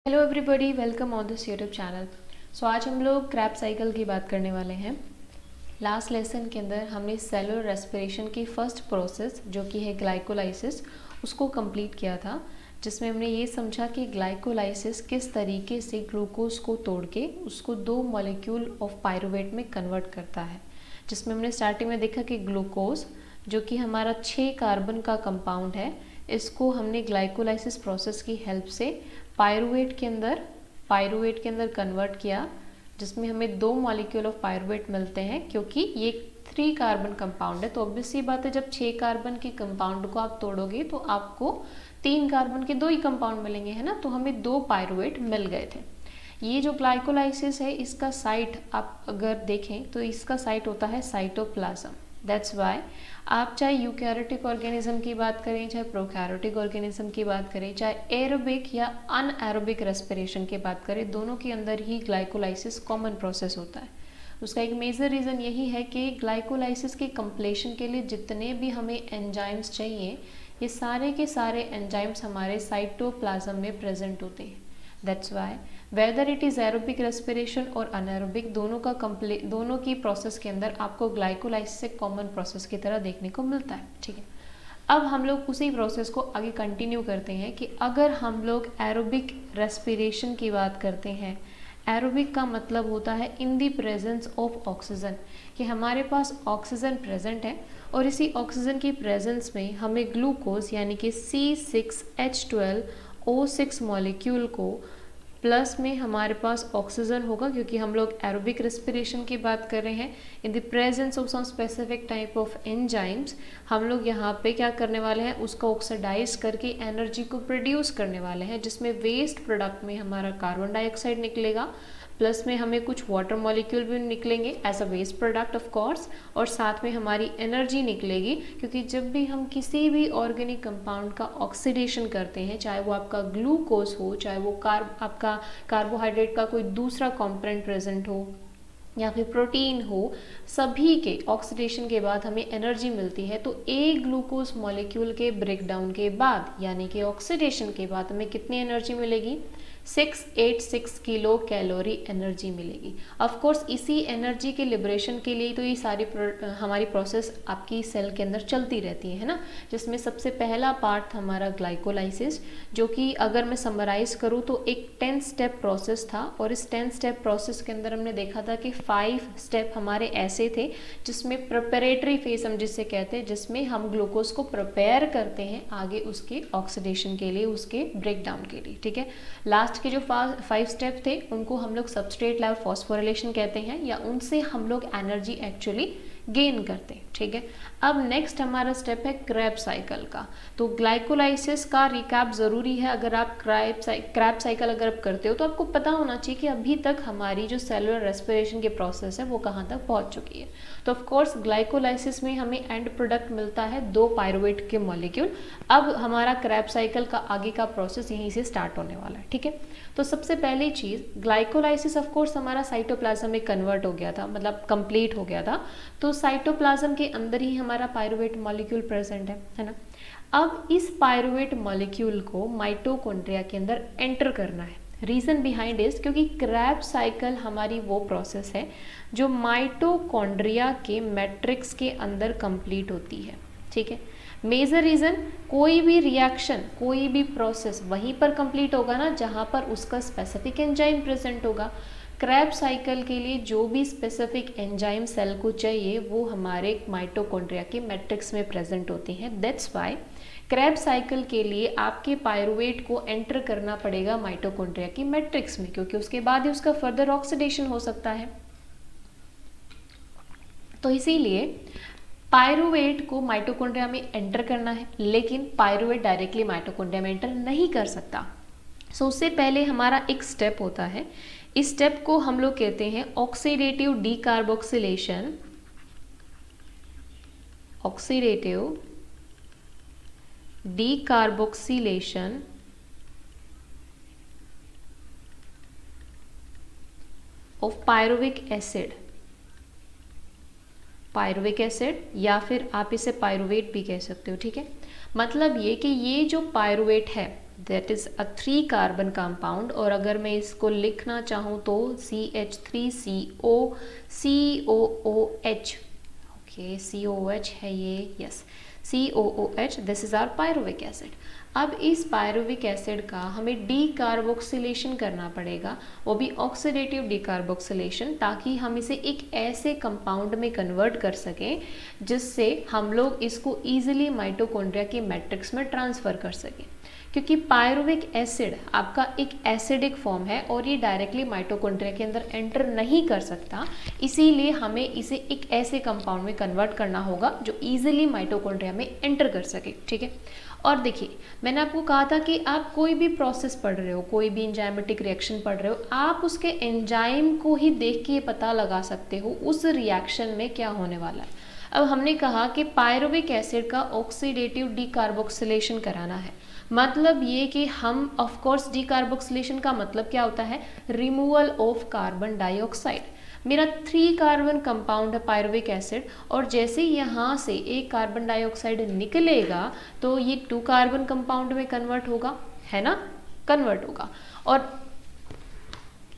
Hello everybody, welcome on this YouTube channel. So आज हम लोग क्रैब साइकिल की बात करने वाले हैं। लास्ट लेसन के अंदर हमने सेलुलर रेस्पिरेशन की फर्स्ट प्रोसेस जो कि है ग्लाइकोलाइसिस उसको कंप्लीट किया था, जिसमें हमने ये समझा कि ग्लाइकोलाइसिस किस तरीके से ग्लूकोज को तोड़ के उसको 2 मॉलिक्यूल ऑफ पायरुवेट में कन्वर्ट करता है। जिसमें हमने स्टार्टिंग में देखा कि ग्लूकोज जो कि हमारा 6 कार्बन का कंपाउंड है, इसको हमने ग्लाइकोलाइसिस प्रोसेस की हेल्प से पायरुवेट के अंदर कन्वर्ट किया, जिसमें हमें 2 मॉलिक्यूल ऑफ पायरुवेट मिलते हैं। क्योंकि ये 3 कार्बन कंपाउंड है तो ऑब्वियस सी बात है, जब 6 कार्बन के कंपाउंड को आप तोड़ोगे तो आपको 3 कार्बन के 2 ही कंपाउंड मिलेंगे, है ना। तो हमें 2 पायरुवेट मिल गए थे। ये जो ग्लाइकोलाइसिस है इसका साइट आप अगर देखें तो इसका साइट होता है साइटोप्लाज्म। दैट्स वाई आप चाहे यूकैरियोटिक ऑर्गेनिज्म की बात करें, चाहे प्रोकैरियोटिक ऑर्गेनिज्म की बात करें, चाहे एरोबिक या अनएरोबिक रेस्पिरेशन की बात करें, दोनों के अंदर ही ग्लाइकोलाइसिस कॉमन प्रोसेस होता है। उसका एक मेजर रीज़न यही है कि ग्लाइकोलाइसिस के कंप्लीशन के लिए जितने भी हमें एंजाइम्स चाहिए, ये सारे के सारे एंजाइम्स हमारे साइटोप्लाज्म में प्रेजेंट होते हैं। That's why whether it is aerobic respiration और अनएरोबिक, दोनों की प्रोसेस के अंदर आपको ग्लाइकोलाइसिस एक कॉमन प्रोसेस की तरह देखने को मिलता है। ठीक है, अब हम लोग उसी प्रोसेस को आगे कंटिन्यू करते हैं कि अगर हम लोग एरोबिक रेस्पिरेशन की बात करते हैं, एरोबिक का मतलब होता है इन द प्रेजेंस ऑफ ऑक्सीजन, कि हमारे पास ऑक्सीजन प्रेजेंट है और इसी ऑक्सीजन की प्रेजेंस में हमें ग्लूकोज यानी कि C6H12O6 मॉलिक्यूल को प्लस में हमारे पास ऑक्सीजन होगा, क्योंकि हम लोग एरोबिक रेस्पिरेशन की बात कर रहे हैं। In the presence of some specific type of enzymes हम लोग यहाँ पे क्या करने वाले हैं, उसको ऑक्सीडाइज करके एनर्जी को प्रोड्यूस करने वाले हैं, जिसमें वेस्ट प्रोडक्ट में हमारा कार्बन डाइऑक्साइड निकलेगा, प्लस में हमें कुछ वाटर मॉलिक्यूल भी निकलेंगे as a waste product of course, और साथ में हमारी एनर्जी निकलेगी। क्योंकि जब भी हम किसी भी ऑर्गेनिक कंपाउंड का ऑक्सीडेशन करते हैं, चाहे वो आपका ग्लूकोज हो, चाहे वो आपका कार्बोहाइड्रेट का कोई दूसरा कॉम्पोनेंट प्रेजेंट हो या फिर प्रोटीन हो, सभी के ऑक्सीडेशन के बाद हमें एनर्जी मिलती है। तो एक ग्लूकोज मॉलिक्यूल के ब्रेकडाउन के बाद यानी कि ऑक्सीडेशन के बाद हमें कितनी एनर्जी मिलेगी, 686 किलो कैलोरी एनर्जी मिलेगी। ऑफ कोर्स इसी एनर्जी के लिबरेशन के लिए तो ये सारी हमारी प्रोसेस आपकी सेल के अंदर चलती रहती है ना। जिसमें सबसे पहला पार्ट था हमारा ग्लाइकोलाइसिस, जो कि अगर मैं समराइज करूँ तो एक 10 स्टेप प्रोसेस था। और इस 10 स्टेप प्रोसेस के अंदर हमने देखा था कि 5 स्टेप हमारे ऐसे थे जिसमें प्रिपरेटरी फेज हम जिसे कहते हैं, जिसमें हम ग्लूकोज को प्रिपेयर करते हैं आगे उसके ऑक्सीडेशन के लिए, उसके ब्रेकडाउन के लिए। ठीक है, लास्ट के जो 5 स्टेप थे उनको हम लोग सबस्ट्रेट लेवल फॉस्फोरिलेशन कहते हैं, या उनसे हम लोग एनर्जी एक्चुअली गेन करते हैं। ठीक है, अब नेक्स्ट हमारा स्टेप है क्रैब साइकिल का। तो ग्लाइकोलाइसिस का रिकैप ज़रूरी है। अगर आप क्रैब साइकिल अगर आप करते हो तो आपको पता होना चाहिए कि अभी तक हमारी जो सेलुलर रेस्पिरेशन की प्रोसेस है वो कहाँ तक पहुँच चुकी है। तो ऑफ कोर्स ग्लाइकोलाइसिस में हमें एंड प्रोडक्ट मिलता है 2 पायरुवेट के मॉलिक्यूल। अब हमारा क्रैब साइकिल का आगे का प्रोसेस यहीं से स्टार्ट होने वाला है। ठीक है, तो सबसे पहली चीज़ ग्लाइकोलाइसिस ऑफ कोर्स हमारा साइटोप्लाज्म में कन्वर्ट हो गया था, मतलब कंप्लीट हो गया था। तो साइटोप्लाज्म के अंदर ही हमारा पायरुवेट मॉलिक्यूल प्रेजेंट है ना। अब इस पायरुवेट मॉलिक्यूल को माइटोकॉन्ड्रिया के अंदर एंटर करना है। रीज़न बिहाइंड इज क्योंकि क्रैब साइकिल हमारी वो प्रोसेस है जो माइटोकॉन्ड्रिया के मैट्रिक्स के अंदर कंप्लीट होती है। ठीक है, मेजर रीज़न, कोई भी रिएक्शन, कोई भी प्रोसेस वहीं पर कंप्लीट होगा ना जहाँ पर उसका स्पेसिफिक एंजाइम प्रेजेंट होगा। क्रैब साइकिल के लिए जो भी स्पेसिफिक एंजाइम सेल को चाहिए वो हमारे माइटोकॉन्ड्रिया के मैट्रिक्स में प्रेजेंट होती हैं। दैट्स वाई क्रैब साइकिल के लिए आपके पायरुवेट को एंटर करना पड़ेगा माइटोकॉन्ड्रिया की मैट्रिक्स में, क्योंकि उसके बाद ही उसका फर्दर ऑक्सीडेशन हो सकता है। तो इसीलिए पायरुवेट को माइटोकॉन्ड्रिया में एंटर करना है, लेकिन पायरुवेट डायरेक्टली माइटोकॉन्ड्रिया में एंटर नहीं कर सकता। सो उससे पहले हमारा एक स्टेप होता है, इस स्टेप को हम लोग कहते हैं oxidative decarboxylation. Oxidative decarboxylation of pyruvic acid. Pyruvic acid या फिर आप इसे पायरुवेट भी कह सकते हो। ठीक है, मतलब ये कि ये जो पायरुवेट है that is a 3 carbon compound, और अगर मैं इसको लिखना चाहूँ तो CH3COCOOH, ओके COOH है ये, yes COOH, this is our pyruvic acid. अब इस पायरुविक एसिड का हमें डीकार्बोक्सिलेशन करना पड़ेगा, वो भी ऑक्सीडेटिव डीकार्बोक्सिलेशन, ताकि हम इसे एक ऐसे कंपाउंड में कन्वर्ट कर सकें जिससे हम लोग इसको ईजिली माइटोकॉन्ड्रिया की मैट्रिक्स में ट्रांसफ़र कर सकें। क्योंकि पायरुविक एसिड आपका एक एसिडिक फॉर्म है और ये डायरेक्टली माइटोकॉन्ड्रिया के अंदर एंटर नहीं कर सकता, इसीलिए हमें इसे एक ऐसे कंपाउंड में कन्वर्ट करना होगा जो ईजिली माइटोकॉन्ड्रिया में एंटर कर सके, ठीक है। और देखिए, मैंने आपको कहा था कि आप कोई भी प्रोसेस पढ़ रहे हो, कोई भी एंजाइमेटिक रिएक्शन पढ़ रहे हो, आप उसके एंजाइम को ही देख के पता लगा सकते हो उस रिएक्शन में क्या होने वाला है। अब हमने कहा कि पायरुविक एसिड का ऑक्सीडेटिव डीकार्बोक्सिलेशन कराना है, मतलब ये कि हम ऑफ कोर्स डीकार्बोक्सिलेशन का मतलब क्या होता है, रिमूवल ऑफ कार्बन डाइऑक्साइड। मेरा 3 कार्बन कंपाउंड है पायरुविक एसिड, और जैसे यहाँ से एक कार्बन डाइऑक्साइड निकलेगा तो ये 2 कार्बन कंपाउंड में कन्वर्ट होगा, है ना, कन्वर्ट होगा। और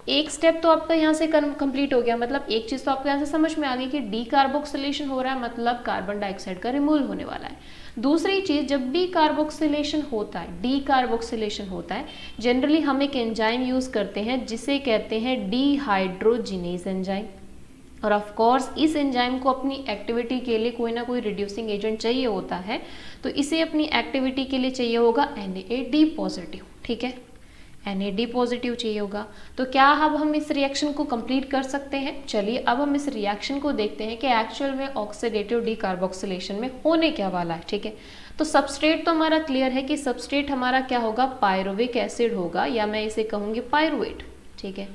एक स्टेप तो आपका यहाँ से कंप्लीट हो गया, मतलब एक चीज़ तो आपको यहाँ से समझ में आ गई कि डीकार्बोक्सिलेशन हो रहा है, मतलब कार्बन डाइऑक्साइड का रिमूवल होने वाला है। दूसरी चीज़, जब भी कार्बोक्सिलेशन होता है, डीकार्बोक्सिलेशन होता है, जनरली हम एक एंजाइम यूज़ करते हैं जिसे कहते हैं डिहाइड्रोजिनेज एंजाइम। और ऑफ कोर्स इस एंजाइम को अपनी एक्टिविटी के लिए कोई ना कोई रिड्यूसिंग एजेंट चाहिए होता है, तो इसे अपनी एक्टिविटी के लिए चाहिए होगा NAD पॉजिटिव, ठीक है, NAD पॉजिटिव चाहिए होगा। तो क्या अब हम इस रिएक्शन को कंप्लीट कर सकते हैं? चलिए अब हम इस रिएक्शन को देखते हैं कि एक्चुअल में ऑक्सीडेटिव डीकार्बोक्सिलेशन में होने क्या वाला है, ठीक है। तो सबस्ट्रेट तो हमारा क्लियर है कि सबस्ट्रेट हमारा क्या होगा, पायरुविक एसिड होगा, या मैं इसे कहूँगी पायरुवेट, ठीक है।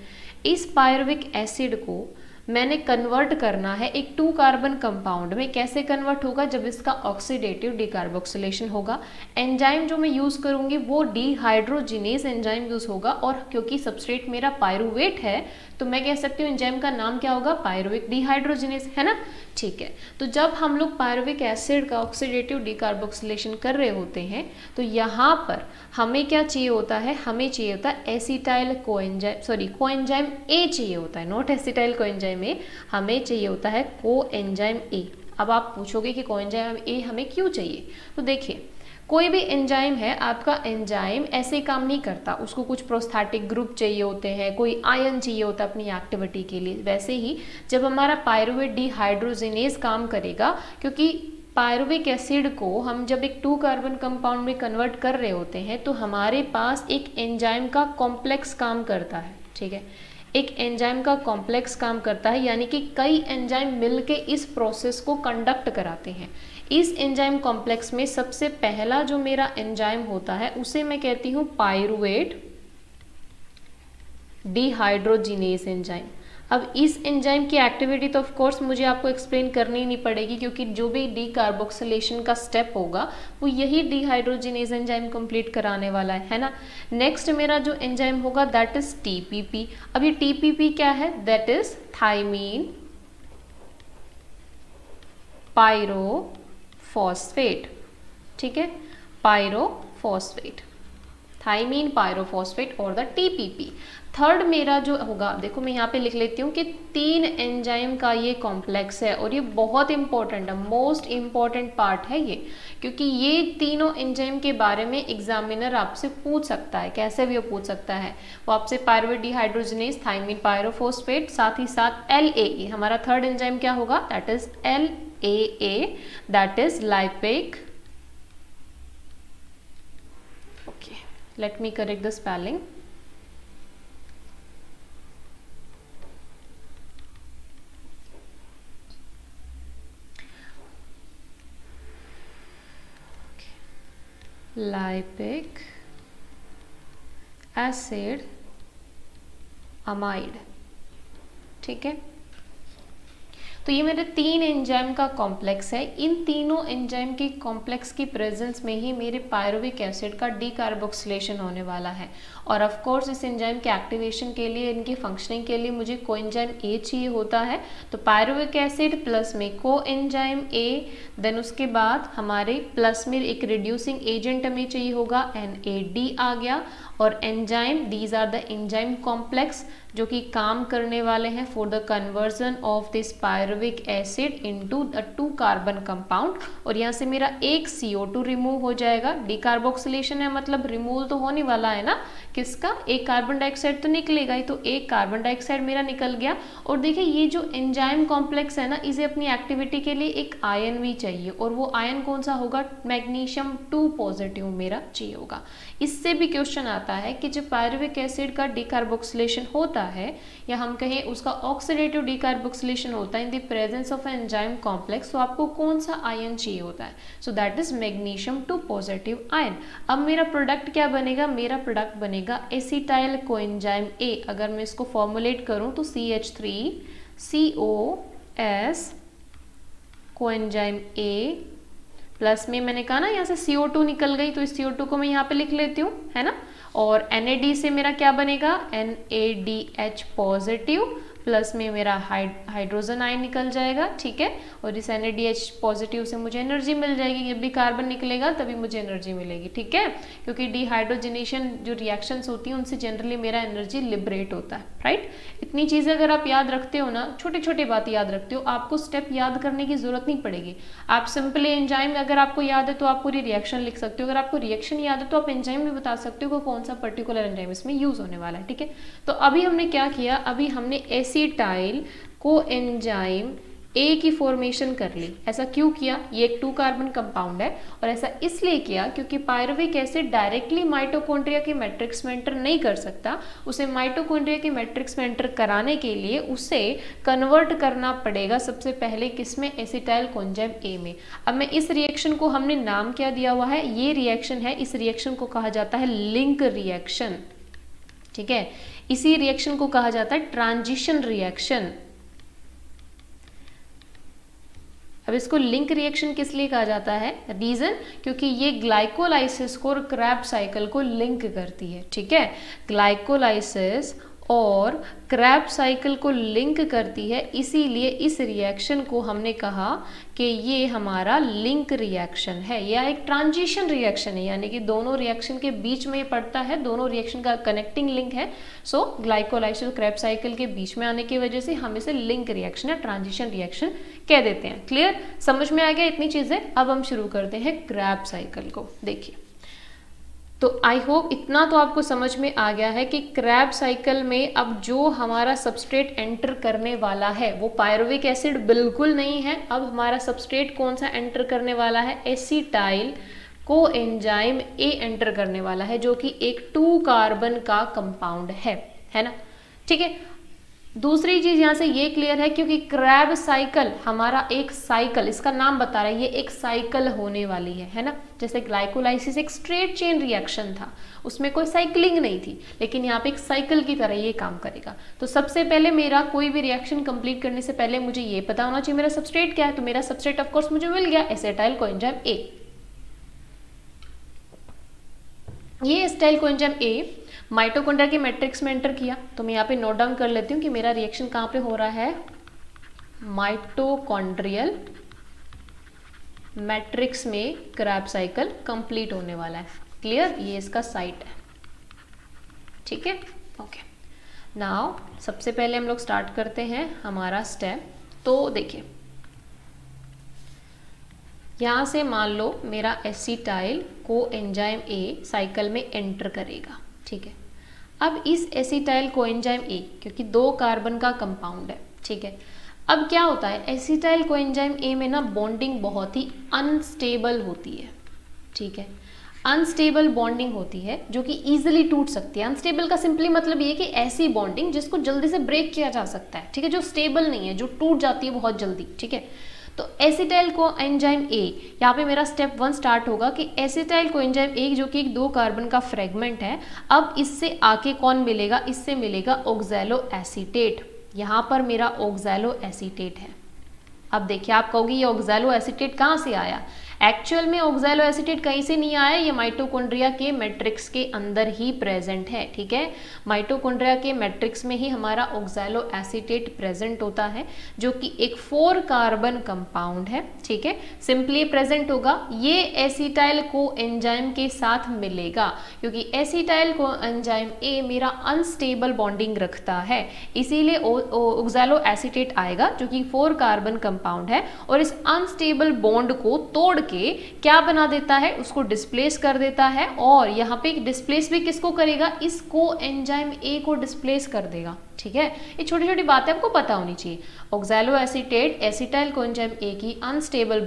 इस पायरुविक एसिड को मैंने कन्वर्ट करना है एक 2 कार्बन कंपाउंड में। कैसे कन्वर्ट होगा, जब इसका ऑक्सीडेटिव डीकार्बोक्सिलेशन होगा। एंजाइम जो मैं यूज़ करूँगी वो डिहाइड्रोजिनेज एंजाइम यूज़ होगा, और क्योंकि सबस्ट्रेट मेरा पायरुवेट है तो मैं कह सकती हूँ एंजाइम का नाम क्या होगा, पायरुविक डिहाइड्रोजिनेज, है ना, ठीक है। तो जब हम लोग पायरुविक एसिड का ऑक्सीडेटिव डीकार्बोक्सिलेशन कर रहे होते हैं तो यहाँ पर हमें क्या चाहिए होता है, हमें चाहिए होता है acetyl coenzyme, sorry coenzyme A चाहिए होता है, नॉट एसिटाइल कोएंजाइम ए, हमें चाहिए होता है कोएंजाइम ए। अब आप पूछोगे कि कोएंजाइम ए हमें क्यों चाहिए, तो देखिए कोई भी एंजाइम है, आपका एंजाइम ऐसे काम नहीं करता, उसको कुछ प्रोस्थेटिक ग्रुप चाहिए होते हैं, कोई आयन चाहिए होता है अपनी एक्टिविटी के लिए। वैसे ही जब हमारा पायरुवेट डिहाइड्रोजिनेज काम करेगा, क्योंकि पायरुविक एसिड को हम जब एक 2 कार्बन कंपाउंड में कन्वर्ट कर रहे होते हैं तो हमारे पास एक एंजाइम का कॉम्प्लेक्स काम करता है, ठीक है, एक एंजाइम का कॉम्प्लेक्स काम करता है, यानी कि कई एंजाइम मिलके इस प्रोसेस को कंडक्ट कराते हैं। इस एंजाइम कॉम्प्लेक्स में सबसे पहला जो मेरा एंजाइम होता है उसे मैं कहती हूँ पायरुवेट डिहाइड्रोजिनेज एंजाइम। अब इस एंजाइम की एक्टिविटी तो ऑफ कोर्स मुझे आपको एक्सप्लेन करनी ही नहीं पड़ेगी, क्योंकि जो भी डीकार्बोक्सिलेशन का स्टेप होगा वो यही डिहाइड्रोजिनेज एंजाइम कंप्लीट कराने वाला है ना। नेक्स्ट मेरा जो एंजाइम होगा दैट इज TPP। अब ये TPP क्या है, दैट इज थायमीन पायरोफॉस्फेट, ठीक है, पायरोफॉस्फेट, थायमीन पायरोफॉस्फेट और द TPP। थर्ड मेरा जो होगा, देखो मैं यहाँ पे लिख लेती हूँ कि 3 एंजाइम का ये कॉम्प्लेक्स है, और ये बहुत इंपॉर्टेंट है, मोस्ट इंपॉर्टेंट पार्ट है ये, क्योंकि ये तीनों एंजाइम के बारे में एग्जामिनर आपसे पूछ सकता है, कैसे भी वो पूछ सकता है। वो आपसे पायरुवेट डिहाइड्रोजिनेज, थायमीन पायरोफॉस्फेट, साथ ही साथ LAA, हमारा थर्ड एंजाइम क्या होगा, that is LAA, that is lipoic, okay, let me correct the spelling, lipoic acid amide, ठीक है। तो ये मेरे 3 एंजाइम का कॉम्प्लेक्स है। इन तीनों एंजाइम के कॉम्प्लेक्स की प्रेजेंस में ही मेरे पायरुविक एसिड का डीकार्बोक्सिलेशन होने वाला है। और ऑफ कोर्स इस एंजाइम के एक्टिवेशन के लिए, इनकी फंक्शनिंग के लिए मुझे कोएंजाइम ए चाहिए होता है। तो पायरुविक एसिड प्लस में कोएंजाइम ए, देन उसके बाद हमारे प्लस में एक रिड्यूसिंग एजेंट हमें चाहिए होगा, NAD आ गया। और enzyme, these are the enzyme complex जो कि काम करने वाले हैं for the conversion of this pyruvic acid into the 2 carbon compound. और यहाँ से मेरा एक CO2 रिमूव हो जाएगा। डीकार्बोक्सिलेशन है मतलब रिमूवल तो होने वाला है ना, किसका, एक कार्बन डाइऑक्साइड तो निकलेगा ही, तो एक कार्बन डाइऑक्साइड मेरा निकल गया। और देखिए ये जो एंजाइम कॉम्प्लेक्स है ना, इसे अपनी एक्टिविटी के लिए एक आयन भी चाहिए, और वो आयन कौन सा होगा, मैग्नीशियम 2 पॉजिटिव मेरा चाहिए होगा। इससे भी क्वेश्चन आता है कि जब पायरुविक एसिड का डीकार्बोक्सिलेशन होता है, या हम कहें उसका ऑक्सीडेटिव डीकार्बोक्सिलेशन होता है इन the presence of enzyme complex, तो आपको कौन सा आयन चाहिए होता है, so that is magnesium 2 positive ion. अब मेरा प्रोडक्ट क्या बनेगा, मेरा प्रोडक्ट बनेगा एसिटाइल कोएंजाइम ए। अगर मैं इसको फॉर्मुलेट करूं तो CH3COS कोएंजाइम ए प्लस में, मैंने कहा ना यहाँ से CO2 निकल गई, तो इस CO2 को मैं यहाँ पे लिख लेती हूँ, है ना। और NAD से मेरा क्या बनेगा, NADH पॉजिटिव प्लस में मेरा हाइड्रोजन आयन निकल जाएगा, ठीक है। और इस NADH पॉजिटिव से मुझे एनर्जी मिल जाएगी, जब भी कार्बन निकलेगा तभी मुझे एनर्जी मिलेगी, ठीक है, क्योंकि डिहाइड्रोजनेशन जो रिएक्शंस होती हैं उनसे जनरली मेरा एनर्जी लिबरेट होता है, राइट। इतनी चीज़ें अगर आप याद रखते हो ना, छोटे छोटे बातें याद रखते हो, आपको स्टेप याद करने की जरूरत नहीं पड़ेगी। आप सिंपली एंजाइम अगर आपको याद है तो आप पूरी रिएक्शन लिख सकते हो, अगर आपको रिएक्शन याद है तो आप एंजाइम भी बता सकते हो कि कौन सा पर्टिकुलर एंजाइम इसमें यूज होने वाला है, ठीक है। तो अभी हमने क्या किया, अभी हमने एसिटाइल कोएंजाइम ए की फॉर्मेशन कर ली। ऐसा क्यों किया, ये एक 2 कार्बन कंपाउंड है, और ऐसा इसलिए किया क्योंकि पायरुविक एसिड डायरेक्टली माइटोकॉन्ड्रिया के मैट्रिक्स में एंटर नहीं कर सकता। उसे माइटोकॉन्ड्रिया के मैट्रिक्स में एंटर कराने के लिए उसे कन्वर्ट करना पड़ेगा सबसे पहले किसमें, एसिटाइल कोएंजाइम ए में। अब मैं इस रिएक्शन को, हमने नाम क्या दिया हुआ है, ये रिएक्शन है, इस रिएक्शन को कहा जाता है लिंक रिएक्शन, ठीक है। इसी रिएक्शन को कहा जाता है ट्रांजिशन रिएक्शन। अब इसको लिंक रिएक्शन किस लिए कहा जाता है, रीजन क्योंकि ये ग्लाइकोलाइसिस को और क्रैब साइकिल को लिंक करती है, ठीक है। ग्लाइकोलाइसिस और क्रैब साइकिल को लिंक करती है, इसीलिए इस रिएक्शन को हमने कहा कि ये हमारा लिंक रिएक्शन है, या एक ट्रांजिशन रिएक्शन है, यानी कि दोनों रिएक्शन के बीच में पड़ता है, दोनों रिएक्शन का कनेक्टिंग लिंक है। सो ग्लाइकोलाइसिस क्रैब साइकिल के बीच में आने की वजह से हम इसे लिंक रिएक्शन या ट्रांजिशन रिएक्शन कह देते हैं। क्लियर, समझ में आ गया इतनी चीजें। अब हम शुरू करते हैं क्रैब साइकिल को। देखिए, तो आई होप इतना तो आपको समझ में आ गया है कि क्रैब साइकिल में अब जो हमारा सबस्ट्रेट एंटर करने वाला है वो पायरुविक एसिड बिल्कुल नहीं है। अब हमारा सबस्ट्रेट कौन सा एंटर करने वाला है, एसिटाइल कोएंजाइम ए एंटर करने वाला है, जो कि एक 2 कार्बन का कंपाउंड है ना, ठीक है। दूसरी चीज यहाँ से ये क्लियर है क्योंकि क्रैब साइकिल हमारा एक साइकिल, इसका नाम बता रहा है, ये एक साइकिल होने वाली है ना। जैसे ग्लाइकोलाइसिस एक स्ट्रेट चेन रिएक्शन था, उसमें कोई साइक्लिंग नहीं थी, लेकिन यहाँ पे एक साइकिल की तरह ये काम करेगा। तो सबसे पहले मेरा कोई भी रिएक्शन कंप्लीट करने से पहले मुझे ये पता होना चाहिए मेरा सबस्ट्रेट क्या है। तो मेरा सबस्ट्रेट ऑफ कोर्स मुझे मिल गया, एसिटाइल कोएंजाइम ए। ये एसिटाइल कोएंजाइम ए माइटोकॉन्ड्रिया के मैट्रिक्स में एंटर किया। तो मैं यहाँ पे नोट डाउन कर लेती हूँ कि मेरा रिएक्शन कहाँ पे हो रहा है, माइटोकॉन्ड्रियल मैट्रिक्स में क्रैब साइकिल कंप्लीट होने वाला है। क्लियर, ये इसका साइट है, ठीक है, ओके। नाउ सबसे पहले हम लोग स्टार्ट करते हैं हमारा स्टेप। तो देखिए, यहाँ से मान लो मेरा एसिटाइल कोएंजाइम ए साइकिल में एंटर करेगा, ठीक है। अब इस एसिटाइल कोएंजाइम ए, क्योंकि 2 कार्बन का कंपाउंड है, ठीक है। अब क्या होता है, एसिटाइल कोएंजाइम ए में ना बॉन्डिंग बहुत ही अनस्टेबल होती है, ठीक है। अनस्टेबल बॉन्डिंग होती है जो कि इजीली टूट सकती है। अनस्टेबल का सिंपली मतलब ये कि ऐसी बॉन्डिंग जिसको जल्दी से ब्रेक किया जा सकता है, ठीक है, जो स्टेबल नहीं है, जो टूट जाती है बहुत जल्दी, ठीक है। तो एसिटाइल कोएंजाइम ए, यहाँ पे मेरा स्टेप 1 स्टार्ट होगा कि एसिटाइल कोएंजाइम ए जो कि एक 2 कार्बन का फ्रेगमेंट है, अब इससे आके कौन मिलेगा, इससे मिलेगा ऑक्सैलो एसीटेट। यहाँ पर मेरा ऑक्सैलो एसीटेट है, अब देखिए आप कहोगे ये ऑक्सैलो एसीटेट कहाँ से आया। एक्चुअल में ऑक्सैलो एसीटेट कहीं से नहीं आया, ये माइटोकॉन्ड्रिया के मैट्रिक्स के अंदर ही प्रेजेंट है। ठीक है, माइटोकॉन्ड्रिया के मैट्रिक्स में ही हमारा ऑक्सैलो एसीटेट प्रेजेंट होता है, जो कि एक 4 कार्बन कंपाउंड है। ठीक है, सिंपली प्रेजेंट होगा, ये एसिटाइल को एंजाइम के साथ मिलेगा, क्योंकि एसिटाइल को एंजाइम ए मेरा अनस्टेबल बॉन्डिंग रखता है, इसीलिए ऑक्सैलो एसीटेट आएगा, जो कि 4 कार्बन कंपाउंड है, और इस अनस्टेबल बॉन्ड को तोड़ के क्या बना देता है, उसको डिस्प्लेस कर देता है। और यहाँ पे डिस्प्लेस भी किसको करेगा, इसको एंजाइम ए को डिस्प्लेस कर देगा। ठीक है, ये छोटी छोटी बातें आपको पता होनी चाहिए। Oxalo acetate acetyl coenzyme A की अनस्टेबल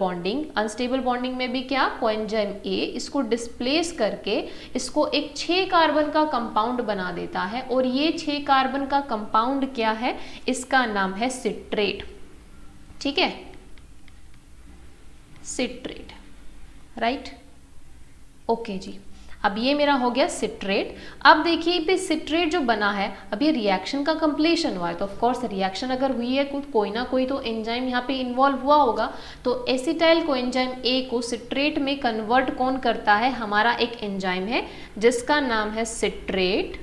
बॉन्डिंग में भी क्या, कोएंजाइम ए इसको डिस्प्लेस करके इसको एक 6 कार्बन का कंपाउंड बना देता है, और ये 6 कार्बन का कंपाउंड क्या है, इसका नाम है सिट्रेट। ठीक है, सिट्रेट, राइट, ओके जी। अब ये मेरा हो गया सिट्रेट। अब देखिए पे सिट्रेट जो बना है, अब ये रिएक्शन का कंप्लीशन हुआ है, तो ऑफ कोर्स रिएक्शन अगर हुई है कोई ना कोई तो एंजाइम यहाँ पे इन्वॉल्व हुआ होगा। तो एसिटाइल कोएंजाइम ए को सिट्रेट में कन्वर्ट कौन करता है, हमारा एक एंजाइम है जिसका नाम है सिट्रेट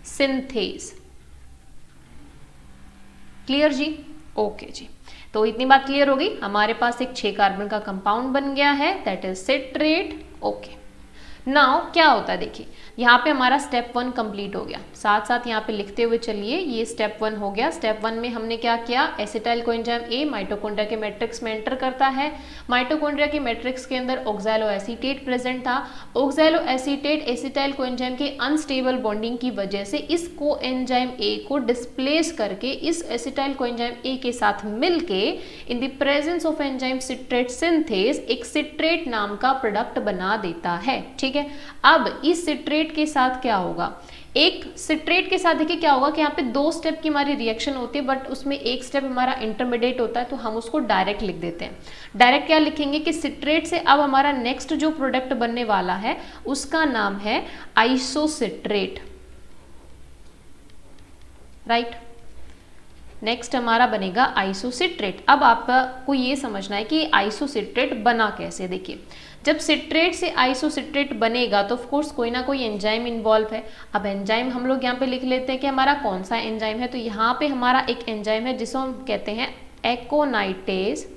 सिंथेज। क्लियर जी, ओके जी। तो इतनी बात क्लियर हो गई, हमारे पास एक 6 कार्बन का कंपाउंड बन गया है, that is citrate. Okay, now क्या होता है, देखिए यहाँ पे हमारा स्टेप 1 कंप्लीट हो गया। साथ साथ यहाँ पे लिखते हुए चलिए, ये स्टेप 1 हो गया। स्टेप 1 में हमने क्या किया, एसिटाइल कोएंजाइम ए माइटोकॉन्ड्रिया के मैट्रिक्स में एंटर करता है। माइटोकॉन्ड्रिया के मैट्रिक्स के अंदर ऑक्सैलो एसीटेट प्रेजेंट था। ऑक्सैलो एसीटेट एसिटाइल कोएंजाइम के अनस्टेबल बॉन्डिंग की वजह से इस कोएंजाइम ए को डिस्प्लेस करके इस एसिटाइल कोएंजाइम ए के साथ मिलके इन the presence of enzyme citrate synthase एक सिट्रेट नाम का प्रोडक्ट बना देता है। ठीक है, अब इस सिट्रेट के साथ क्या होगा, एक सिट्रेट के साथ देखिए क्या होगा कि यहाँ पे 2 स्टेप की हमारी रिएक्शन होती है, बट उसमें एक स्टेप हमारा इंटरमीडिएट होता है, तो हम उसको डायरेक्ट लिख देते हैं। डायरेक्ट क्या लिखेंगे कि सिट्रेट से अब हमारा नेक्स्ट जो प्रोडक्ट बनने वाला है उसका नाम है आइसोसिट्रेट, राइट। नेक्स्ट हमारा बनेगा आइसोसिट्रेट। अब आपको ये समझना है कि आइसोसिट्रेट बना कैसे। देखिए जब सिट्रेट से आइसोसिट्रेट बनेगा तो ऑफ कोर्स कोई ना कोई एंजाइम इन्वॉल्व है। अब एंजाइम हम लोग यहाँ पे लिख लेते हैं कि हमारा कौन सा एंजाइम है, तो यहाँ पे हमारा एक एंजाइम है जिसको हम कहते हैं एकोनाइटेज।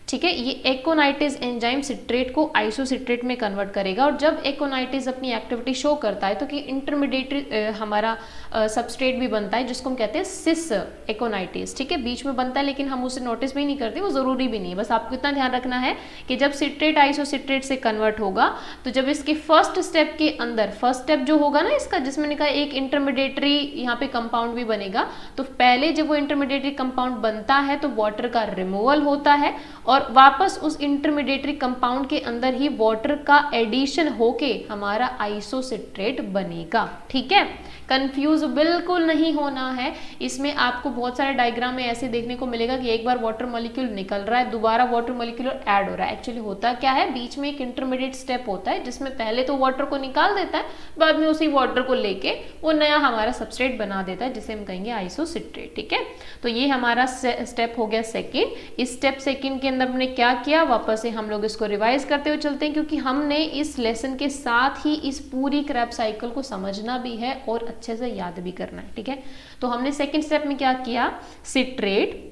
ठीक है, ये एकोनाइटेज एंजाइम सिट्रेट को आइसोसिट्रेट में कन्वर्ट करेगा, और जब एकोनाइटेज अपनी एक्टिविटी शो करता है तो कि इंटरमीडिएट हमारा सबस्ट्रेट भी बनता है जिसको हम कहते हैं सिस एकोनाइटेज। ठीक है, बीच में बनता है लेकिन हम उसे नोटिस भी नहीं करते, वो जरूरी भी नहीं है। बस आपको इतना ध्यान रखना है कि जब सिट्रेट आइसोसिट्रेट से कन्वर्ट होगा तो जब इसके फर्स्ट स्टेप के अंदर, फर्स्ट स्टेप जो होगा ना इसका, जिसमें मैंने कहा एक इंटरमीडिएटरी यहाँ पे कंपाउंड भी बनेगा, तो पहले जब वो इंटरमीडिएटरी कंपाउंड बनता है तो वाटर का रिमूवल होता है, और वापस उस इंटरमीडिएटरी कंपाउंड के अंदर ही वाटर का एडिशन होके हमारा आइसोसिट्रेट बनेगा। ठीक है, कंफ्यूज बिल्कुल नहीं होना है। इसमें आपको बहुत सारे डायग्राम में ऐसे देखने को मिलेगा कि एक बार वाटर मॉलिक्यूल निकल रहा है, दोबारा वाटर मॉलिक्यूल ऐड हो रहा है। एक्चुअली होता क्या है, बीच में एक इंटरमीडिएट स्टेप होता है जिसमें पहले तो वाटर को निकाल देता है, बाद में उसी वाटर को लेके वो नया हमारा सबस्ट्रेट बना देता है जिसे हम कहेंगे आइसोसिट्रेट। ठीक है, तो ये हमारा स्टेप हो गया सेकेंड। इस स्टेप सेकेंड के अंदर हमने क्या किया, वापस से हम लोग इसको रिवाइज करते हुए चलते हैं, क्योंकि हमने इस लेसन के साथ ही इस पूरी क्रैब साइकिल को समझना भी है और अच्छे से याद भी करना है। ठीक है, तो हमने सेकेंड स्टेप में क्या किया, सिट्रेट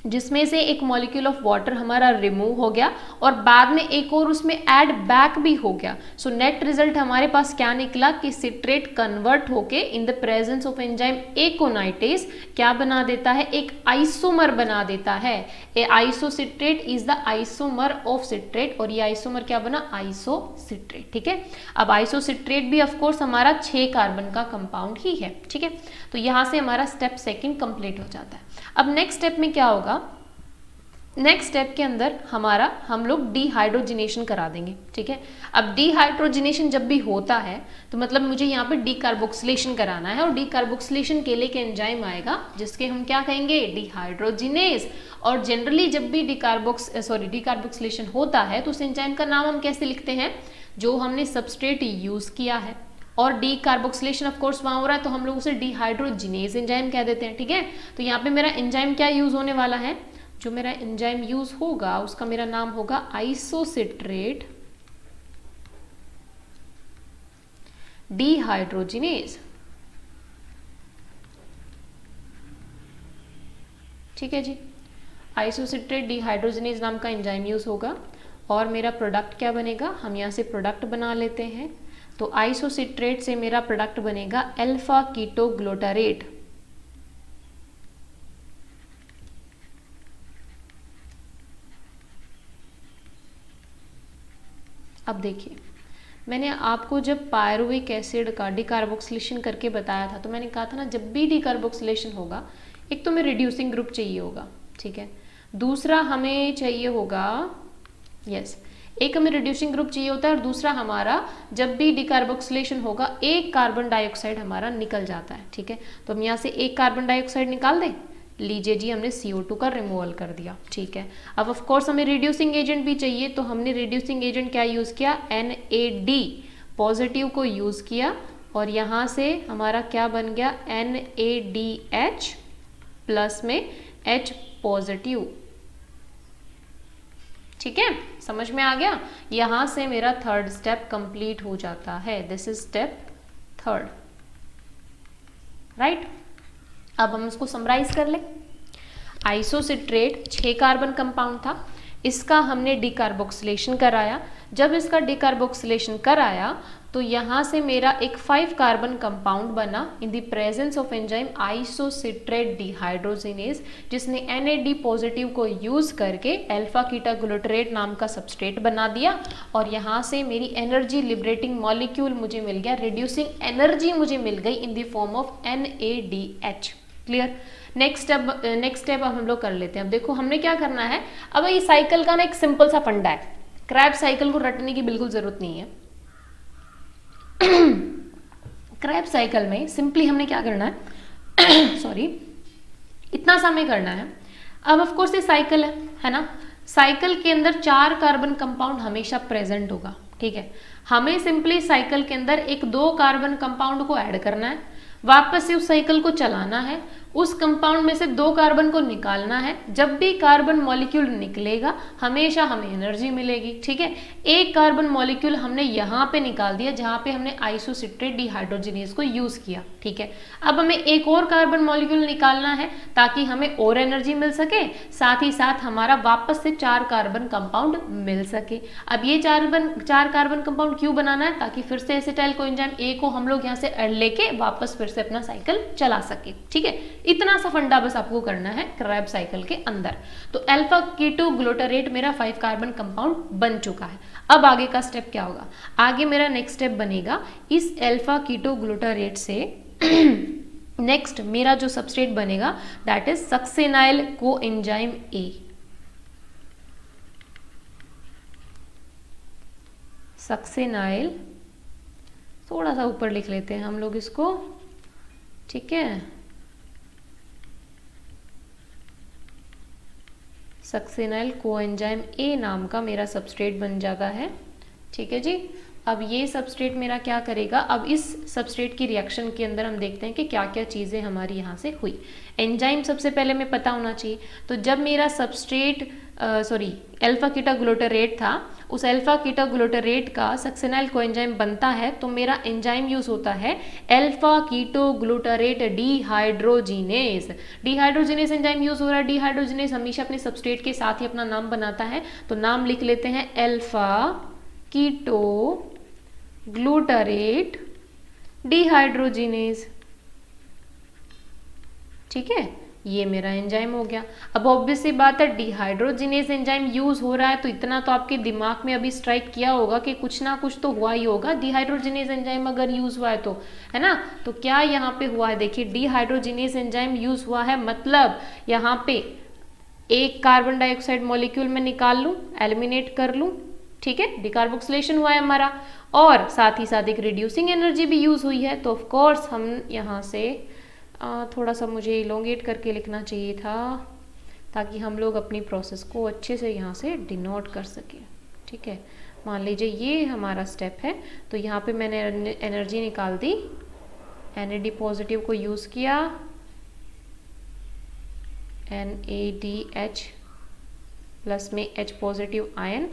जिसमें से एक मॉलिक्यूल ऑफ वाटर हमारा रिमूव हो गया और बाद में एक और उसमें ऐड बैक भी हो गया। सो नेट रिजल्ट हमारे पास क्या निकला कि सिट्रेट कन्वर्ट होके in the presence of enzyme aconitase क्या बना देता है, एक आइसोमर बना देता है। A isocitrate is the isomer of citrate, और ये आइसोमर क्या बना, आइसोसिट्रेट। ठीक है, अब आइसोसिट्रेट भी ऑफ कोर्स हमारा 6 कार्बन का कंपाउंड ही है। ठीक है, तो यहां से हमारा स्टेप सेकंड कंप्लीट हो जाता है। अब नेक्स्ट स्टेप में क्या होगा, नेक्स्ट स्टेप के अंदर हमारा हम लोग डिहाइड्रोजिनेशन करा देंगे। ठीक है, अब डिहाइड्रोजिनेशन जब भी होता है तो मतलब मुझे यहाँ पे डीकार्बोक्सिलेशन कराना है, और डीकार्बोक्सिलेशन के लिए एंजाइम आएगा जिसके हम क्या कहेंगे, डिहाइड्रोजिनेज। और जनरली जब भी डीकार्बोक्सिलेशन होता है तो उस एंजाइम का नाम हम कैसे लिखते हैं, जो हमने सबस्ट्रेट यूज किया है, और डीकार्बोक्सिलेशन ऑफ कोर्स वहां हो रहा है तो हम लोग उसे डिहाइड्रोजिनेज एंजाइम कह देते हैं। ठीक है, तो यहाँ पे मेरा एंजाइम क्या यूज होने वाला है, जो मेरा एंजाइम यूज होगा उसका मेरा नाम होगा आइसोसिट्रेट डिहाइड्रोजिनेज। ठीक है जी, आइसोसिट्रेट डिहाइड्रोजिनेज नाम का एंजाइम यूज होगा और मेरा प्रोडक्ट क्या बनेगा, हम यहाँ से प्रोडक्ट बना लेते हैं। तो आइसोसिट्रेट से मेरा प्रोडक्ट बनेगा अल्फा कीटो ग्लूटारेट। अब देखिए, मैंने आपको जब पायरुविक एसिड का डिकार्बोक्सिलेशन करके बताया था तो मैंने कहा था ना, जब भी डिकार्बोक्सिलेशन होगा एक तो हमें रिड्यूसिंग ग्रुप चाहिए होगा, ठीक है, दूसरा हमें चाहिए होगा एक हमें रिड्यूसिंग ग्रुप चाहिए होता है और दूसरा हमारा जब भी डिकार्बोक्सिलेशन होगा एक कार्बन डाइऑक्साइड हमारा निकल जाता है। ठीक है, तो हम यहाँ से एक कार्बन डाइऑक्साइड निकाल दें, लीजिए जी हमने CO2 का रिमूवल कर दिया। ठीक है, अब ऑफ कोर्स हमें रिड्यूसिंग एजेंट भी चाहिए, तो हमने रिड्यूसिंग एजेंट क्या यूज किया, NAD पॉजिटिव को यूज किया और यहाँ से हमारा क्या बन गया, NADH प्लस में H पॉजिटिव। ठीक है, समझ में आ गया, यहां से मेरा थर्ड स्टेप कंप्लीट हो जाता है। This is step third, right. अब हम इसको समराइज कर ले। आइसोसिट्रेट 6 कार्बन कंपाउंड था, इसका हमने डिकार्बोक्सिलेशन कराया। जब इसका डिकार्बोक्सिलेशन कराया तो यहाँ से मेरा एक 5 कार्बन कंपाउंड बना इन the presence of enzyme isocitrate dehydrogenase, जिसने NAD पॉजिटिव को यूज करके अल्फा कीटा ग्लूटारेट नाम का सबस्ट्रेट बना दिया और यहाँ से मेरी एनर्जी लिबरेटिंग मॉलिक्यूल मुझे मिल गया, रिड्यूसिंग एनर्जी मुझे मिल गई in the form of NADH। Clear. Next step अब हम लोग कर लेते हैं। अब देखो हमने क्या करना है, अब ये साइकिल का ना एक सिंपल सा फंडा है, क्रैब्स साइकिल को रटने की बिल्कुल जरूरत नहीं है। क्रैब्स साइकिल में सिंपली हमने क्या करना है सॉरी, इतना सा हमें करना है। अब ऑफ कोर्स ये साइकिल है ना, साइकिल के अंदर 4 कार्बन कंपाउंड हमेशा प्रेजेंट होगा। ठीक है, हमें सिंपली साइकिल के अंदर एक 2 कार्बन कंपाउंड को ऐड करना है, वापस से उस साइकिल को चलाना है, उस कंपाउंड में से 2 कार्बन को निकालना है। जब भी कार्बन मॉलिक्यूल निकलेगा हमेशा हमें एनर्जी मिलेगी। ठीक है, एक कार्बन मॉलिक्यूल हमने यहाँ पे निकाल दिया जहाँ पे हमने आइसोसिट्रेट डिहाइड्रोजिनेज को यूज किया। ठीक है, अब हमें एक और कार्बन मॉलिक्यूल निकालना है ताकि हमें और एनर्जी मिल सके, साथ ही साथ हमारा वापस से 4 कार्बन कंपाउंड मिल सके। अब ये 4 कार्बन कंपाउंड क्यों बनाना है, ताकि फिर से एसिटाइल कोएंजाइम A को हम लोग यहाँ से लेके वापस फिर से अपना साइकिल चला सके। ठीक है, इतना सा फंडा बस आपको करना है क्रैब साइकिल के अंदर। तो अल्फा कीटो ग्लूटारेट मेरा 5 कार्बन कंपाउंड बन चुका है। अब आगे का स्टेप क्या होगा, आगे मेरा नेक्स्ट स्टेप बनेगा, इस अल्फा कीटो ग्लूटारेट से नेक्स्ट मेरा जो सबस्ट्रेट बनेगा दैट इज सक्सेनाइल कोएंजाइम A। सक्सेनाइल, थोड़ा सा ऊपर लिख लेते हैं हम लोग इसको। ठीक है, सक्सेनाइल कोएंजाइम A नाम का मेरा सबस्ट्रेट बन जाता है। ठीक है जी, अब ये सबस्ट्रेट मेरा क्या करेगा, अब इस सबस्ट्रेट की रिएक्शन के अंदर हम देखते हैं कि क्या क्या चीज़ें हमारी यहाँ से हुई। एंजाइम सबसे पहले हमें पता होना चाहिए। तो जब मेरा सबस्ट्रेट अल्फा कीटा ग्लूटारेट था, उस अल्फा कीटा ग्लूटारेट का सक्सेनाइल कोएंजाइम बनता है तो मेरा एंजाइम यूज होता है alpha keto glutarate dehydrogenase. Dehydrogenase enzyme use हो रहा है। डिहाइड्रोजिनेज हमेशा अपने सबस्ट्रेट के साथ ही अपना नाम बनाता है, तो नाम लिख लेते हैं अल्फा कीटो ग्लूटारेट डिहाइड्रोजिनेज। ठीक है, ये मेरा एंजाइम हो गया। अब ऑब्वियस सी बात है डिहाइड्रोजिनेज एंजाइम यूज हो रहा है तो इतना तो आपके दिमाग में अभी स्ट्राइक किया होगा कि कुछ ना कुछ तो हुआ ही होगा। डिहाइड्रोजिनेज एंजाइम अगर यूज हुआ है तो, है ना, तो क्या यहाँ पे हुआ है, देखिए डिहाइड्रोजिनेज एंजाइम यूज हुआ है, मतलब यहाँ पे एक कार्बन डाइऑक्साइड मॉलिक्यूल में निकाल लूँ, एलिमिनेट कर लूँ। ठीक है, डिकार्बोक्सिलेशन हुआ है हमारा और साथ ही साथ एक रिड्यूसिंग एनर्जी भी यूज हुई है। तो ऑफ कोर्स हम यहाँ से थोड़ा सा मुझे इलोंगेट करके लिखना चाहिए था ताकि हम लोग अपनी प्रोसेस को अच्छे से यहाँ से डिनोट कर सकें। ठीक है, मान लीजिए ये हमारा स्टेप है, तो यहाँ पे मैंने एनर्जी निकाल दी, NAD पॉजिटिव को यूज़ किया, NADH प्लस में H पॉजिटिव आयन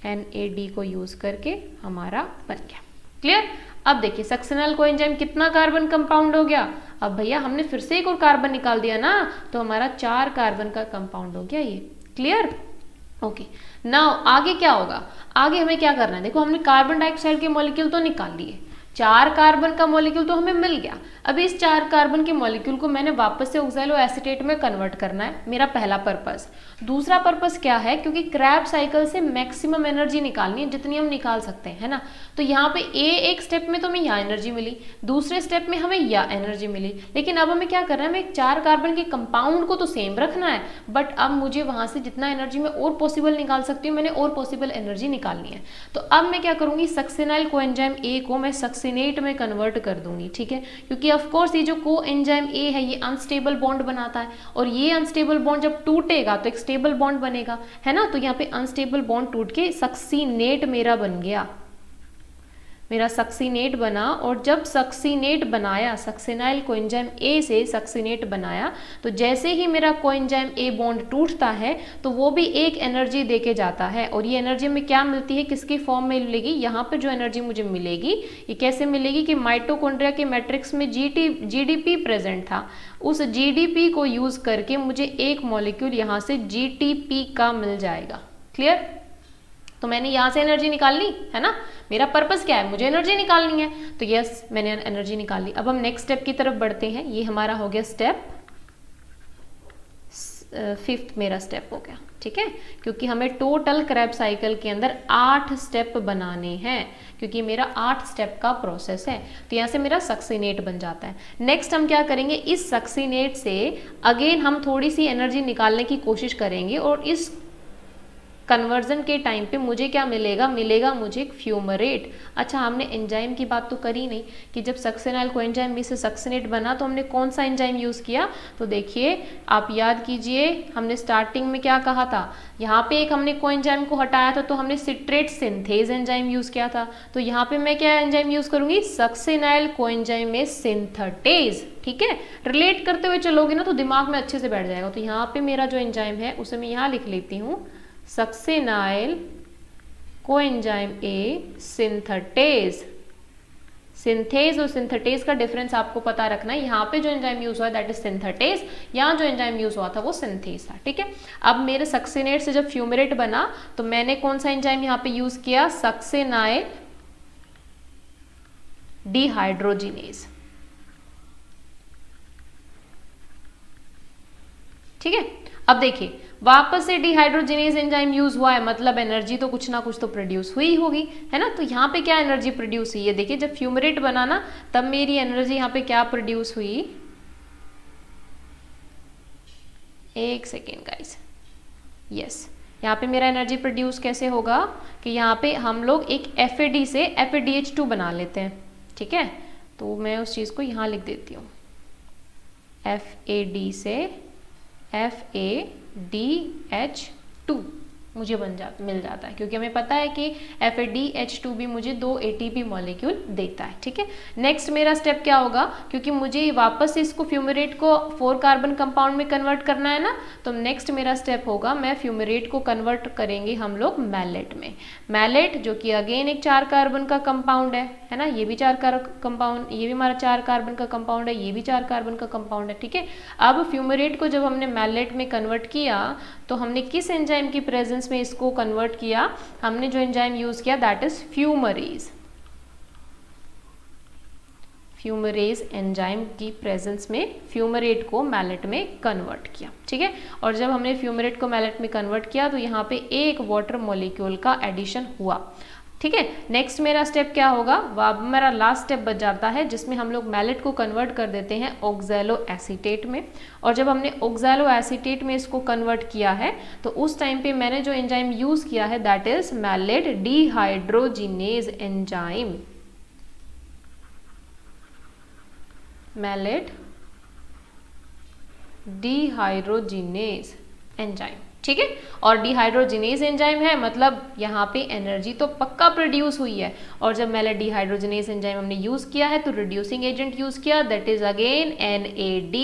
NAD को यूज करके हमारा बन गया। क्लियर? अब देखिए सक्सेनाइल कोएंजाइम कितना कार्बन कंपाउंड हो गया। अब भैया हमने फिर से एक और कार्बन निकाल दिया ना, तो हमारा 4 कार्बन का कंपाउंड हो गया ये। क्लियर? ओके, नाउ आगे क्या होगा, आगे हमें क्या करना है। देखो हमने कार्बन डाइऑक्साइड के मॉलिक्यूल तो निकाल लिए, 4 कार्बन का मॉलिक्यूल तो हमें मिल गया। अब इस 4 कार्बन के मॉलिक्यूल को मैंने वापस से ऑक्सैलो एसीटेट में कन्वर्ट करना है, मेरा पहला पर्पस। दूसरा पर्पस क्या है, क्योंकि क्रैब साइकिल से मैक्सिमम एनर्जी निकालनी है, जितनी हम निकाल सकते हैं, है ना। तो यहाँ पे एक स्टेप में तो हमें यहाँ एनर्जी मिली, दूसरे स्टेप में हमें यहाँ एनर्जी मिली, लेकिन अब हमें क्या करना है, हमें 4 कार्बन के कंपाउंड को तो सेम रखना है, बट अब मुझे वहां से जितना एनर्जी मैं और पॉसिबल निकाल सकती हूँ, मैंने और पॉसिबल एनर्जी निकालनी है। तो अब मैं क्या करूंगी, सक्सेनाइल कोएंजाइम ए को मैं सक्सिनेट में कन्वर्ट कर दूंगी, ठीक है। क्योंकि ऑफ कोर्स ये जो कोएंजाइम ए है ये अनस्टेबल बॉन्ड बनाता है, और ये अनस्टेबल बॉन्ड जब टूटेगा तो एक स्टेबल बॉन्ड बनेगा, है ना। तो यहाँ पे अनस्टेबल बॉन्ड टूट के सक्सीनेट मेरा बन गया, मेरा सक्सीनेट बना। और जब सक्सीनेट बनाया, सक्सेनाइल कोएंजाइम ए से सक्सीनेट बनाया, तो जैसे ही मेरा कोएंजाइम ए बॉन्ड टूटता है तो वो भी एक एनर्जी देके जाता है, और ये एनर्जी में क्या मिलती है, किसकी फॉर्म में मिलेगी, यहाँ पे जो एनर्जी मुझे मिलेगी ये कैसे मिलेगी कि माइटोकॉन्ड्रिया के मैट्रिक्स में जीडीपी प्रेजेंट था, उस जीडीपी को यूज करके मुझे एक मॉलिक्यूल यहाँ से जीटीपी का मिल जाएगा। क्लियर? तो मैंने यहाँ से एनर्जी निकाल ली, है ना। मेरा पर्पस क्या है, मुझे एनर्जी निकालनी है, तो यस मैंने एनर्जी निकाल ली। अब हम नेक्स्ट स्टेप की तरफ बढ़ते हैं। ये हमारा हो गया स्टेप 5th मेरा स्टेप हो गया, ठीक है। क्योंकि हमें टोटल क्रैब साइकिल के अंदर 8 स्टेप बनाने हैं, क्योंकि मेरा 8 स्टेप का प्रोसेस है। तो यहाँ से मेरा सक्सीनेट बन जाता है। नेक्स्ट हम क्या करेंगे, इस सक्सीनेट से अगेन हम थोड़ी सी एनर्जी निकालने की कोशिश करेंगे, और इस कन्वर्जन के टाइम पे मुझे क्या मिलेगा, मिलेगा मुझे एक फ्यूमरेट। अच्छा, हमने एंजाइम की बात तो करी नहीं कि जब सक्सेनाइल कोएंजाइम में से सक्सिनेट बना तो हमने कौन सा एंजाइम यूज़ किया। तो देखिए आप याद कीजिए, हमने स्टार्टिंग में क्या कहा था, यहाँ पे एक हमने कोएंजाइम को हटाया था तो हमने सिट्रेट सिंथेज एंजाइम यूज़ किया था। तो यहाँ पे मैं क्या एंजाइम यूज़ करूँगी, सक्सेनाइल कोएंजाइम में सिंथेटेज। ठीक है, रिलेट करते हुए चलोगे ना तो दिमाग में अच्छे से बैठ जाएगा। तो यहाँ पे मेरा जो एंजाइम है उसे मैं यहाँ लिख लेती हूँ, सक्सेनाइल कोएंजाइम ए सिंथेटेज। सिंथेज और सिंथेटेज का डिफरेंस आपको पता रखना है। यहाँ पे जो एंजाइम यूज हुआ दैट इज सिंथेटेज, यहाँ जो एंजाइम यूज हुआ था वो सिंथेज था। ठीक है, अब मेरे सक्सेनेट से जब फ्यूमरेट बना तो मैंने कौन सा एंजाइम यहाँ पे यूज किया, सक्सेनाइल डिहाइड्रोजिनेज। ठीक है, अब देखिए वापस से डिहाइड्रोजिनेज एंजाइम यूज हुआ है, मतलब एनर्जी तो कुछ ना कुछ तो प्रोड्यूस हुई होगी, है ना। तो यहाँ पे क्या एनर्जी प्रोड्यूस हुई है, देखिए जब फ्यूमरेट बना ना तब मेरी एनर्जी यहाँ पे क्या प्रोड्यूस हुई, एक सेकेंड गाइस, यस, यहाँ पे मेरा एनर्जी प्रोड्यूस कैसे होगा कि यहाँ पे हम लोग एक FAD से FADH2 बना लेते हैं। ठीक है, तो मैं उस चीज को यहाँ लिख देती हूँ, FAD से FADH2 मुझे मिल जाता है, क्योंकि हमें पता है कि FADH2 भी मुझे 2 ATP मॉलिक्यूल देता है। ठीक है, नेक्स्ट मेरा स्टेप क्या होगा, क्योंकि मुझे वापस से इसको फ्यूमरेट को 4 कार्बन कंपाउंड में कन्वर्ट करना है ना, तो नेक्स्ट मेरा स्टेप होगा, मैं फ्यूमरेट को कन्वर्ट करेंगे हम लोग मैलेट में। मैलेट जो कि अगेन एक 4 कार्बन का कंपाउंड है ना, ये भी 4 कंपाउंड, ये भी हमारा 4 कार्बन का कंपाउंड है, ये भी 4 कार्बन का कंपाउंड है। ठीक है, अब फ्यूमरेट को जब हमने मैलेट में कन्वर्ट किया तो हमने किस एंजाइम की प्रेजेंस में इसको कन्वर्ट किया, हमने जो एंजाइम यूज किया that is fumarase. Fumarase enzyme की प्रेजेंस में फ्यूमरेट को मैलेट में कन्वर्ट किया। ठीक है, और जब हमने फ्यूमरेट को मैलेट में कन्वर्ट किया तो यहाँ पे एक वाटर मॉलिक्यूल का एडिशन हुआ। ठीक है, नेक्स्ट मेरा स्टेप क्या होगा, अब मेरा लास्ट स्टेप बच जाता है जिसमें हम लोग मैलेट को कन्वर्ट कर देते हैं ऑक्सैलो एसीटेट में। और जब हमने ऑक्सैलो एसीटेट में इसको कन्वर्ट किया है तो उस टाइम पे मैंने जो एंजाइम यूज किया है that is malate dehydrogenase enzyme. Malate dehydrogenase enzyme. ठीक है, और डिहाइड्रोजिनेज एंजाइम है मतलब यहाँ पे एनर्जी तो पक्का प्रोड्यूस हुई है। और जब मैलेट डिहाइड्रोजिनेज एंजाइम हमने यूज किया है तो रिड्यूसिंग एजेंट यूज किया दैट इज अगेन NAD,